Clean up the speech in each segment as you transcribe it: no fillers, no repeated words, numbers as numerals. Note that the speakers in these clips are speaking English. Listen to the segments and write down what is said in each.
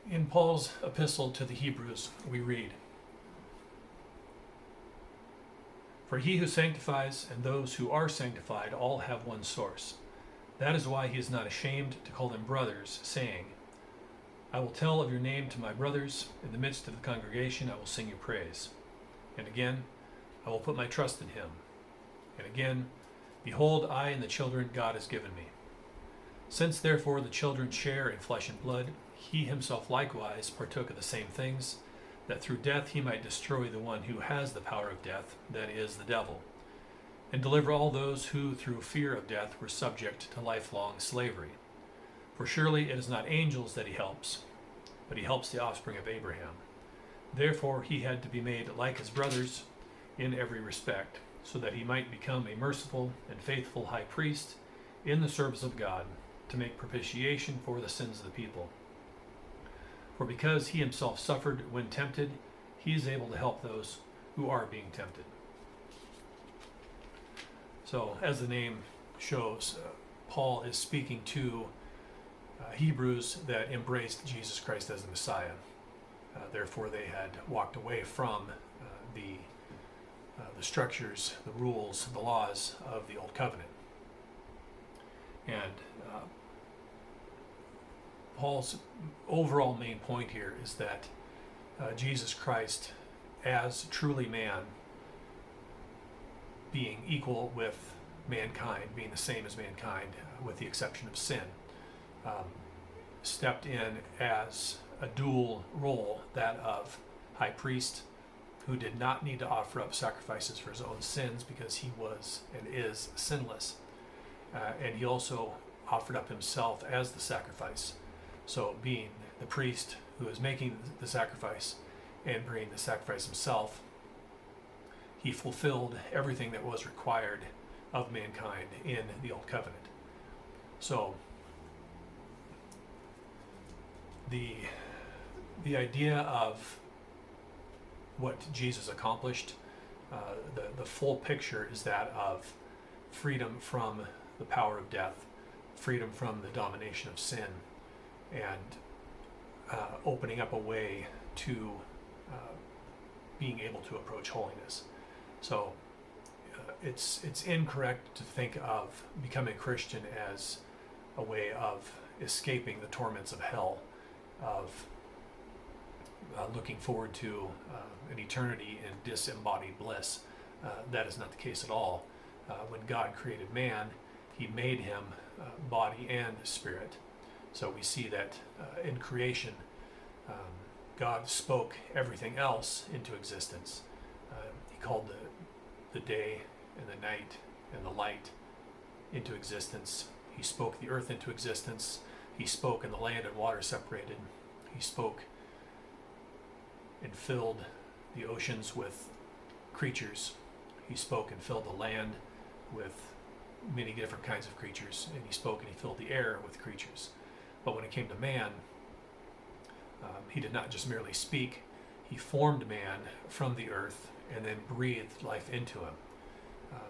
In Paul's epistle to the Hebrews, we read, "For he who sanctifies and those who are sanctified all have one source. That is why he is not ashamed to call them brothers, saying, I will tell of your name to my brothers. In the midst of the congregation I will sing your praise. And again, I will put my trust in him. And again, behold, I and the children God has given me. Since therefore the children share in flesh and blood, he himself likewise partook of the same things, that through death he might destroy the one who has the power of death, that is, the devil, and deliver all those who through fear of death were subject to lifelong slavery. For surely it is not angels that he helps, but he helps the offspring of Abraham. Therefore he had to be made like his brothers in every respect, so that he might become a merciful and faithful high priest in the service of God, to make propitiation for the sins of the people. For because he himself suffered when tempted, he is able to help those who are being tempted." So, as the name shows, Paul is speaking to Hebrews that embraced Jesus Christ as the Messiah. Therefore, they had walked away from the structures, the rules, the laws of the Old Covenant. And Paul's overall main point here is that Jesus Christ, as truly man, being equal with mankind, being the same as mankind, with the exception of sin, stepped in as a dual role, that of high priest, who did not need to offer up sacrifices for his own sins because he was and is sinless. And he also offered up himself as the sacrifice. So being the priest who is making the sacrifice and bringing the sacrifice himself, he fulfilled everything that was required of mankind in the Old Covenant. So the idea of what Jesus accomplished, the full picture is that of freedom from the power of death, freedom from the domination of sin, and opening up a way to being able to approach holiness. So it's incorrect to think of becoming a Christian as a way of escaping the torments of hell, of looking forward to an eternity in disembodied bliss. That is not the case at all. When God created man, he made him body and spirit. So we see that in creation, God spoke everything else into existence. He called the day and the night and the light into existence. He spoke the earth into existence. He spoke and the land and water separated. He spoke and filled the oceans with creatures. He spoke and filled the land with many different kinds of creatures. And he spoke and he filled the air with creatures. But when it came to man, he did not just merely speak. He formed man from the earth and then breathed life into him.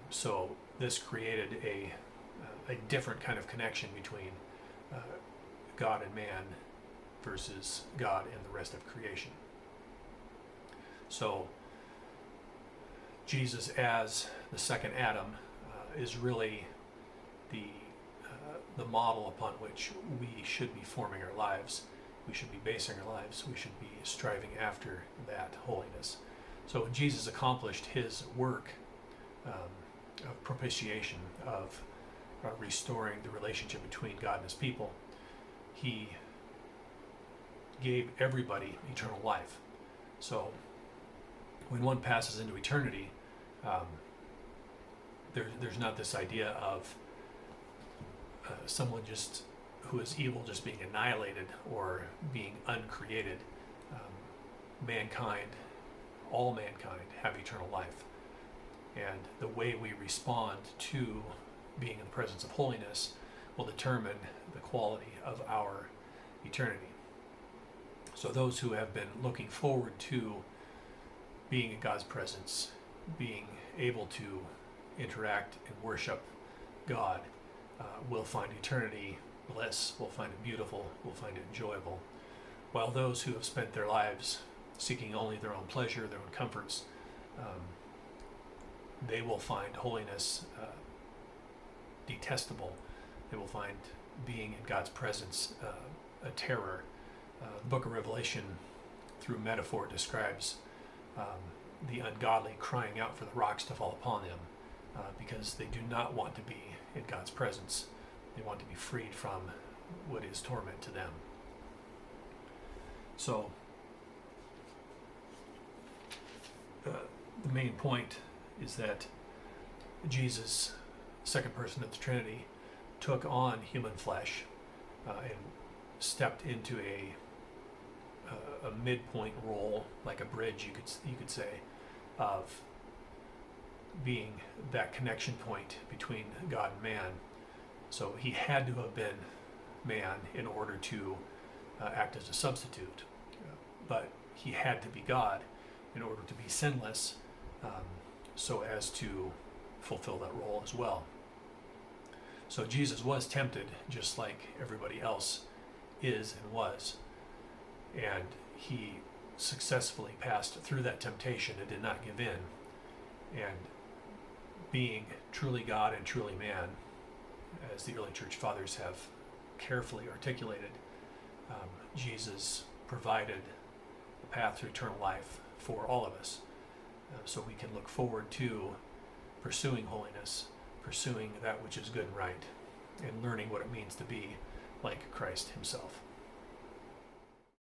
So this created a different kind of connection between God and man versus God and the rest of creation. So Jesus as the second Adam is really the model upon which we should be forming our lives. We should be basing our lives. We should be striving after that holiness. So when Jesus accomplished his work of propitiation, of restoring the relationship between God and his people, he gave everybody eternal life. So when one passes into eternity, there's not this idea of someone just who is evil just being annihilated or being uncreated. Mankind, all mankind, have eternal life. And the way we respond to being in the presence of holiness will determine the quality of our eternity. So those who have been looking forward to being in God's presence, being able to interact and worship God, will find eternity bliss, will find it beautiful, will find it enjoyable, while those who have spent their lives seeking only their own pleasure, their own comforts, they will find holiness detestable. They will find being in God's presence a terror. The book of Revelation, through metaphor, describes the ungodly crying out for the rocks to fall upon them because they do not want to be in God's presence. They want to be freed from what is torment to them. So, the main point is that Jesus, second person of the Trinity, took on human flesh and stepped into a midpoint role, like a bridge, you could say, of being that connection point between God and man. So he had to have been man in order to act as a substitute, but he had to be God in order to be sinless, so as to fulfill that role as well. So Jesus was tempted just like everybody else is and was, and he successfully passed through that temptation and did not give in. And being truly God and truly man, as the early church fathers have carefully articulated, Jesus provided a path to eternal life for all of us, so we can look forward to pursuing holiness, pursuing that which is good and right, and learning what it means to be like Christ himself.